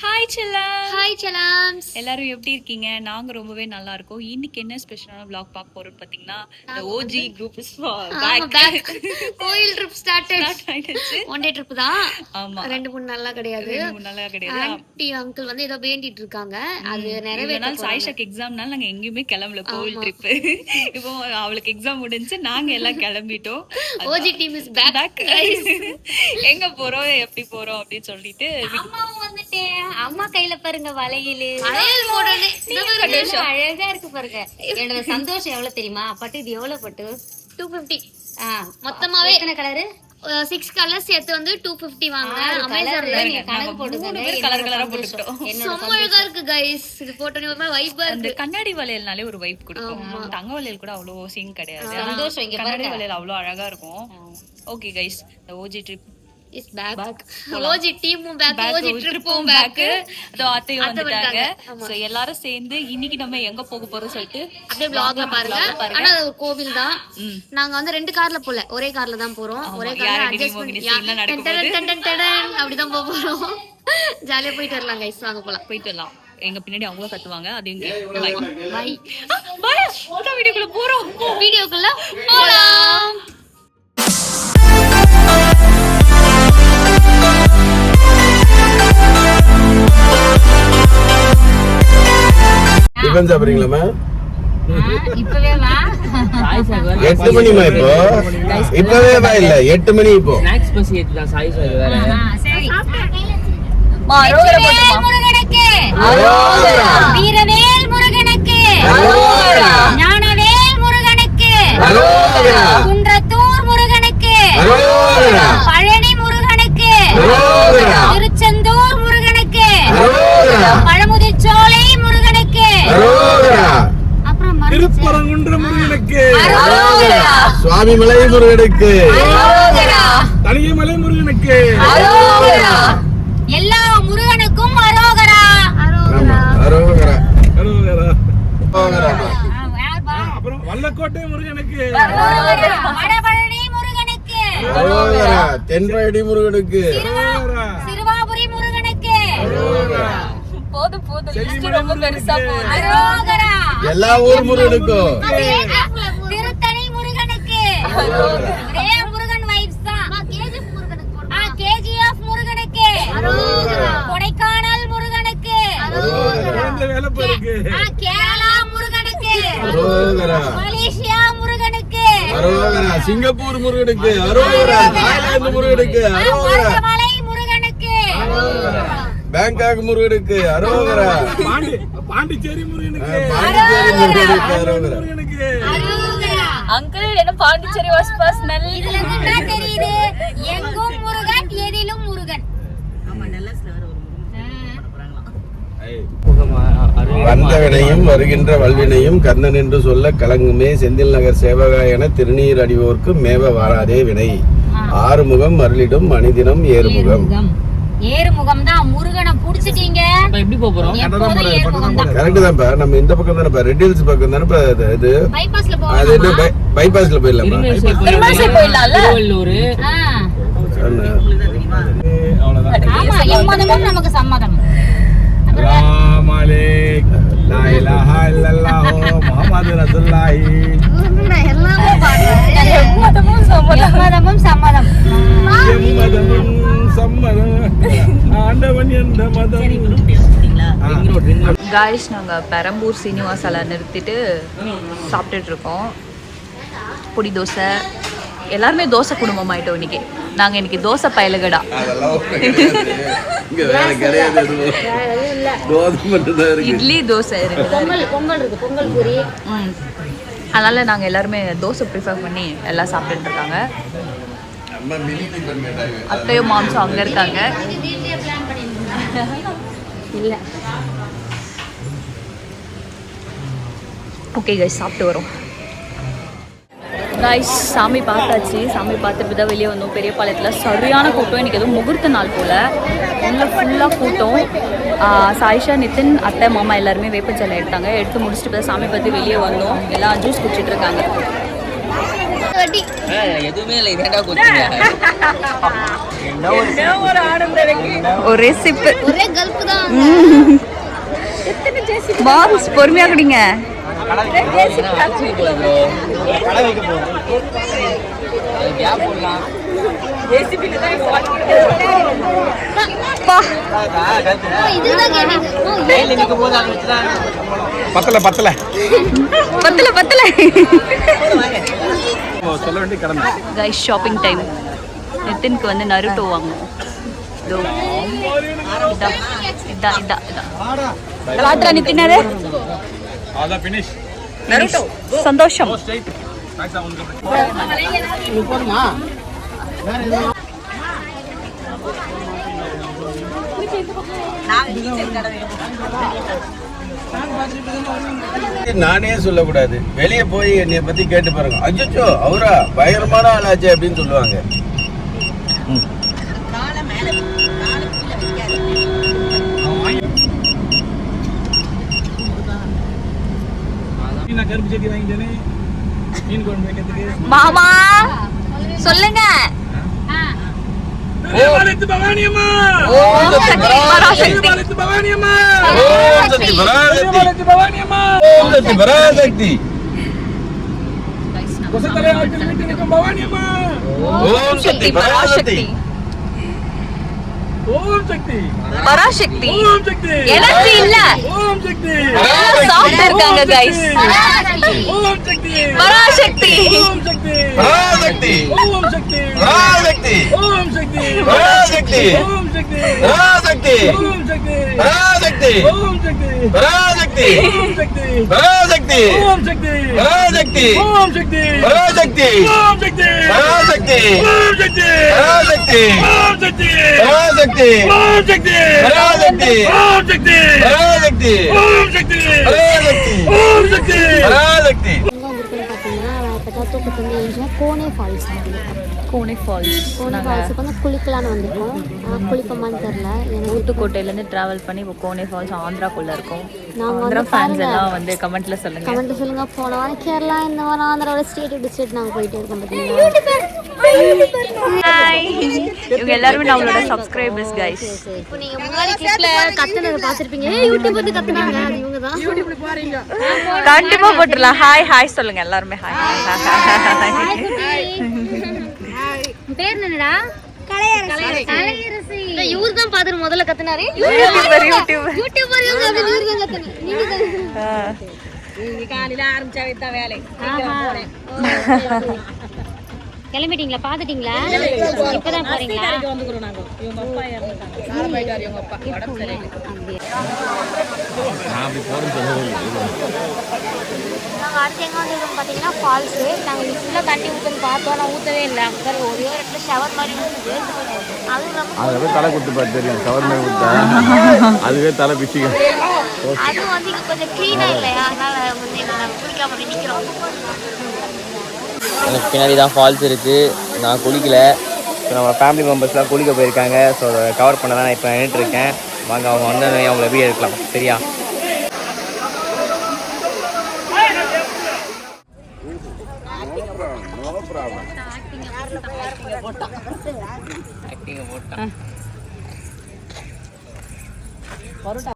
Hi செல்லம். Hi செல்லம்ஸ். எல்லாரும் எப்படி இருக்கீங்க? நாங்க ரொம்பவே நல்லா இருக்கோம். இன்னைக்கு என்ன ஸ்பெஷலான vlog பார்க்க போறோம் பாத்தீங்கன்னா, the OG group is back. கோயில் ட்ரிப் ஸ்டார்ட் ஆயிடுச்சு. ஒன் டே ட்ரிப் தான். ஆமா. 2-3 நாளா கிடையாது. நல்லா கிடையாது. ஆன்ட்டி அங்கிள் வந்து ஏதோ வேண்டிட்டு இருக்காங்க. அது நிறைவேறனால சாயிஷாக்கு எக்ஸாம்னால நாங்க எங்கேயுமே கிளம்பல கோவில் ட்ரிப். இப்போ அவளுக்கு எக்ஸாம் முடிஞ்சு நாங்க எல்லாம் கிளம்பிட்டோம். OG team is back. எங்க போறோம் எப்படி போறோம் அப்படின்னு சொல்லிட்டு அம்மாவும் வந்துட்டேன். அம்மா கையில பாருங்க வளையல் போடனே அழகா இருக்கு பாருங்க. என்னோட சந்தோஷம் எவ்வளவு தெரியுமா? பட்டு இது எவ்வளவு பட்டு 250 மொத்தமாவே எத்தனை கலரு? 6 கலர்ஸ் சேர்த்து வந்து 250 வாங்குனேன் அமேசான்ல. நீங்க கணக்கு போட்டுக்கோங்க. கலர் கலரா போட்டுட்டோம். செம்ம அழகா இருக்கு गाइस. இது போட்டோனே ஒரு மாதிரி வைபா அந்த இருக்கு. கண்ணாடி வளையல்னாலே ஒரு வைப் கொடுக்கும். தங்க வளையல் கூட அவ்வளோ சீன் கிடையாது. சந்தோஷம் இங்க கண்ணாடி வளையல் அவ்வளோ அழகா இருக்கும். Okay guys, the OG trip is back. OG டீமும் பேக், OG ட்ரிப்பும் பேக். அதோ அத்தையும் வந்துட்டாங்க. சோ எல்லாரும் சேர்ந்து இன்னைக்கு நம்ம எங்க போக போறோம் சொல்லிட்டு அப்படியே vlogல பாருங்க. ஆனா அது ஒரு கோவில் தான். நாங்க வந்து 2 கார்ல போல, ஒரே கார்ல தான் போறோம். ஒரே கார்ல அட்ஜஸ்ட் பண்ணி அப்படிதான் போறோம். ஜாலியா போயிட்டு வரலாம் गाइस. வாங்க போலாம். போயிட்டு வரலாம். எங்க பின்னாடி அவங்க கத்துவாங்க. அது பை பை பை. வீடியோக்குள்ள போறோம். வீடியோக்குள்ள போலாம். டிஃபன் சாப்பிடுறீங்களா? இப்பவே வா. 8 மணிமா இப்போ? இப்பவே வா. இல்ல 8 மணி இப்போ. ஸ்நாக்ஸ் பசி ஏத்துதான் சாய் சார் வேற. சரி. அரோகரா முருகனுக்கு அரோகரா. வீரவேல் முருகனுக்கு அரோகரா. ஞானவேல் முருகனுக்கு அரோகரா. குன்றத்தூர் முருகனுக்கு அரோகரா. பழனி முருகனுக்கு அரோகரா. திருச்செந்தூர் முருகனுக்கு அரோகரா. பழமுதிர்ச்சோலை முருகனுக்கு அரோகரா. அப்புறம் திருப்பரங்குன்ற முருகனுக்கு, அரோகரா சுவாமிமலை முருகனுக்கு, அரோகரா தனியமலை முருகனுக்கு, அரோகரா எல்லா முருகனுக்கும் அரோகரா. ஆமா, அரோகரா. அரோகரா. அரோகரா. அப்புறம் வல்லக்கோட்டை முருகனுக்கு, வடபழனி முருகனுக்கு, அரோகரா. தென்றாடி முருகனுக்கு, அரோகரா. சிறுவாபுரி முருகனுக்கு, அரோகரா. போதும் போதும். லிஸ்ட் ரொம்ப பெருசா போகுது. அரோகரா எல்லா ஊர் முருகனுக்கும், திருத்தணி முருகனுக்கு, ஒரே முருகன் வைப்ஸ் தான். KGF முருகனுக்கு, கொடைக்கானல் முருகனுக்கு, குழந்தை வேலைப்பாருக்கு, கேரளா முருகனுக்கு, அரோகரா. மலேசியா முருகனுக்கு, அரோகரா. சிங்கப்பூர் முருகனுக்கு, அரோகரா. தாய்லாந்து முருகனுக்கு, அரோகரா. மலை முருகனுக்கு, பேங்காக் முருகனுக்கு, அரோகரா. பாண்டிச்சேரி முருகனுக்கு, பாண்டிச்சேரி முருகனுக்கு, அரோகரா. முருகனுக்கு, அரோகரா. அங்கிள் என்ன பாண்டிச்சேரி வாஸ் பர்சனல். இதுல என்ன தெரியுது? எங்கும் முருகன், எதிலும் முருகன். வந்த வினையும் வருகின்ற வல்வினையும் கந்தன் என்று சொல்ல கலங்குமே செந்தில் நகர் சேவகா என திருநீர் அடிவோர்க்கு மேவ வாராதே வினை. ஆறுமுகம் அருளிடும் மனிதினம் ஏறுமுகம். ஏறுமுகம் தான். முருகனை புடிச்சிட்டீங்க. இப்ப எப்படி போறோம்? எப்போதும் ஏறுமுகம் தான். கரெக்ட் தான்ப்பா. நம்ம இந்த பக்கம் தானே ரெட் ஹில்ஸ் பக்கம் தானே இது. பைபாஸ்ல அது என்ன போகலாமா? பைபாஸ்ல போயிடலாமா? திருவள்ளூர். ஆமா, எம்மதமும் நமக்கு சம்மதம். அஸ்ஸலாமு அலைக்கும், லா இலாஹா இல்லல்லாஹு முஹம்மது ரசூலுல்லாஹி. எம்மதமும் சம்மதம். எம்மதமும் சம்மதம், ஆண்டவன் என்ற மதம். காய்ஸ், நாங்கள் பெரம்பூர் சீனிவாசால நிறுத்திட்டு சாப்பிட்டுட்டு இருக்கோம். பொடி தோசை. எல்லாருமே தோசை குடும்பம் ஆயிட்டோம் இன்னைக்கு. நாங்கள் இன்னைக்கு தோசை பயலுகடா. இட்லி தோசை இருக்கு. பொங்கல் இருக்கு, பொங்கல் பூரி. அதனால நாங்கள் எல்லாருமே தோசை ப்ரிஃபர் பண்ணி எல்லாம் சாப்பிட்டுட்டு இருக்காங்க. அத்தையும் மாம்சம் அங்கே இருக்காங்க. இல்ல ஓகே கைஸ், சாப்பிட்டு வரோம். கைஸ், சாமி பார்த்தாச்சு. சாமி பார்த்துட்டு தான் வெளியே வந்தோம். பெரியபாளையத்தில் சரியான கூட்டம். இன்றைக்கி எதுவும் முகூர்த்த நாள் போல். உள்ள ஃபுல்லாக கூட்டம். சாயிஷா, நிதின், அத்தை, மாமா எல்லாருமே வேப்பஞ்சலை எடுத்தாங்க. எடுத்து முடிச்சுட்டு தான் சாமி பார்த்து வெளியே வந்தோம். எல்லாம் ஜூஸ் குடிச்சிட்டு இருக்காங்க. வட்டி எதுவுமே இல்லை இதேடா கொத்துங்க ஒரே சிப்பு ஒரே கல்ப்பு தான் பாஸ் பொறுமையா குடிங்க. இதுதான் கேட்டீங்க பத்தல பத்தல பத்தல பத்தல சொல்ல வேண்டிய கடமை. Guys shopping time. நிதினுக்கு வந்து நருட்டோ வாங்கணும். இதோ இதா இதா இதா இதா காட்டுறா நிதினாரு. அதான் finish. நருட்டோ சந்தோஷம். Max அவனுக்கு நானே சொல்லக்கூடாது, வெளியே போய் என்னைய பத்தி கேட்டு பாருங்க. அச்சோ அவரா பயங்கரமான ஆளாச்சு அப்படின்னு சொல்லுவாங்க. நான் கருப்பு சட்டி வாங்கிட்டேனே மீன் குழம்பு வைக்கிறதுக்கு. மாமா சொல்லுங்க. தேவாலயத்து பவானியம்மா, ஓம் சக்தி பராசக்தி. தேவாலயத்து பவானியம்மா, ஓம் சக்தி பராசக்தி, தேவாலயத்து பவானியம்மா, ஓம் சக்தி பராசக்தி, கொசத்தலை ஆற்றில் வீட்டு நிற்கும் பவானியம்மா, ஓம் சக்தி பராசக்தி, ஓம் சக்தி பராசக்தி. ஓம் சக்தி எனர்ஜி இல்ல, ஓம் சக்தி சாஃப்ட் இருக்காங்க கைஸ். ஓம் சக்தி பராசக்தி ஓம் சக்தி பராசக்தி, ஓம் சக்தி பராசக்தி, ஓம் சக்தி பராசக்தி, ஓம் சக்தி பராசக்தி, ஓம் சக்தி பராசக்தி, ஓம் சக்தி பராசக்தி, ஓம் சக்தி பராசக்தி, ஓம் சக்தி பராசக்தி, ஓம் சக்தி பராசக்தி, ஓம் சக்தி பராசக்தி, ஓம் சக்தி பராசக்தி, ஓம் சக்தி பராசக்தி, ஓம் சக்தி பராசக்தி, ஓம் சக்தி பராசக்தி, ஓம் சக்தி பராசக்தி, ஓம் சக்தி பராசக்தி. எங்கே வந்திருக்குன்னு பார்த்தீங்கன்னா இப்போ தூக்கத்து வந்து எழுந்தா கோனே ஃபால்ஸ் வந்திருக்கோம். கோனே ஃபால்ஸ். கோனே ஃபால்ஸுக்கு வந்து குளிக்கலான்னு வந்திருக்கோம். குளிப்போமான்னு தெரில. எனக்கு ஊத்துக்கோட்டையிலேருந்து ட்ராவல் பண்ணி இப்போ கோனே ஃபால்ஸ் ஆந்திராக்குள்ள இருக்கோம். நாங்க ஆந்திரா வந்து ஃபேன்ஸ் பாருங்க. எல்லாம் வந்து கமெண்ட்ல சொல்லுங்க. கமெண்ட் சொல்லுங்க. போன வாரம் கேரளா, இந்த வாரம் ஆந்திராவோட ஸ்டேட் ஸ்டேட் நாங்கள் போயிட்டே இருக்கோம் பார்த்தீங்கன்னா. ஹாய், இவங்க எல்லாருமே நம்மளோட சப்ஸ்கிரைபர்ஸ் கைஸ். இப்போ நீங்கள் முன்னாடி கிளிப்ல கத்துனதை பார்த்துருப்பீங்க. யூடியூப் வந்து கத்துனாங்க, அது இவங்க தான். யூடியூப்ல பாருங்க. கண்டிப்பா போட்டுடலாம். ஹாய் ஹாய் சொல்லுங்க எல்லாருமே. Hi hi. பேர் என்னடா? கலையரசி. இவர் தான் பாத்துட்டு முதல்ல கத்துனாரு. YouTuber YouTuber. யூடியூபர் இவங்க தான் கத்துனாரு. நீங்க தான். காலையில ஆரம்பிச்சா வைத்தா வேலை கிளம்பிட்டீங்களா? பாத்துட்டீங்களா? இப்பதான் போறீங்களா? வந்துக்கிறோம் நாங்க. இவங்க அப்பா இறந்துட்டாங்க. இவங்க அப்பா உடம்பு சரியில்லை. நான் அப்படி போறேன்னு சொல்லவே இல்லை. நாங்கள் அடுத்து எங்கே வந்துருக்கோம் பார்த்தீங்கன்னா ஃபால்ஸு. நாங்கள் இது ஃபுல்லாக தண்ணி ஊற்றுன்னு பார்த்தோம், ஆனால் ஊற்றவே இல்லை. அங்கே ஒரே ஒரு இடத்துல ஷவர் மாதிரி ஊற்றுது. அதுவும் இல்லாமல் அதுவே தலை குத்து பார்த்து தெரியும். கவர் மாதிரி குத்தா அதுவே தலை பிச்சுக்க. அதுவும் வந்து இங்கே கொஞ்சம் க்ளீனாக இல்லையா, அதனால் வந்து நாங்கள் குளிக்காம அப்படி நிற்கிறோம். எனக்கு பின்னாடி தான் ஃபால்ஸ் இருக்குது. நான் குளிக்கல. இப்போ நம்ம ஃபேமிலி மெம்பர்ஸ்லாம் குளிக்க போயிருக்காங்க. ஸோ அதை கவர் பண்ண தான் நான் இப்போ நின்றுட்டுருக்கேன். வாங்க அவங்க வந்து அவங்கள வீடியோ எடுக்கலாம். சரியா? பரோட்டா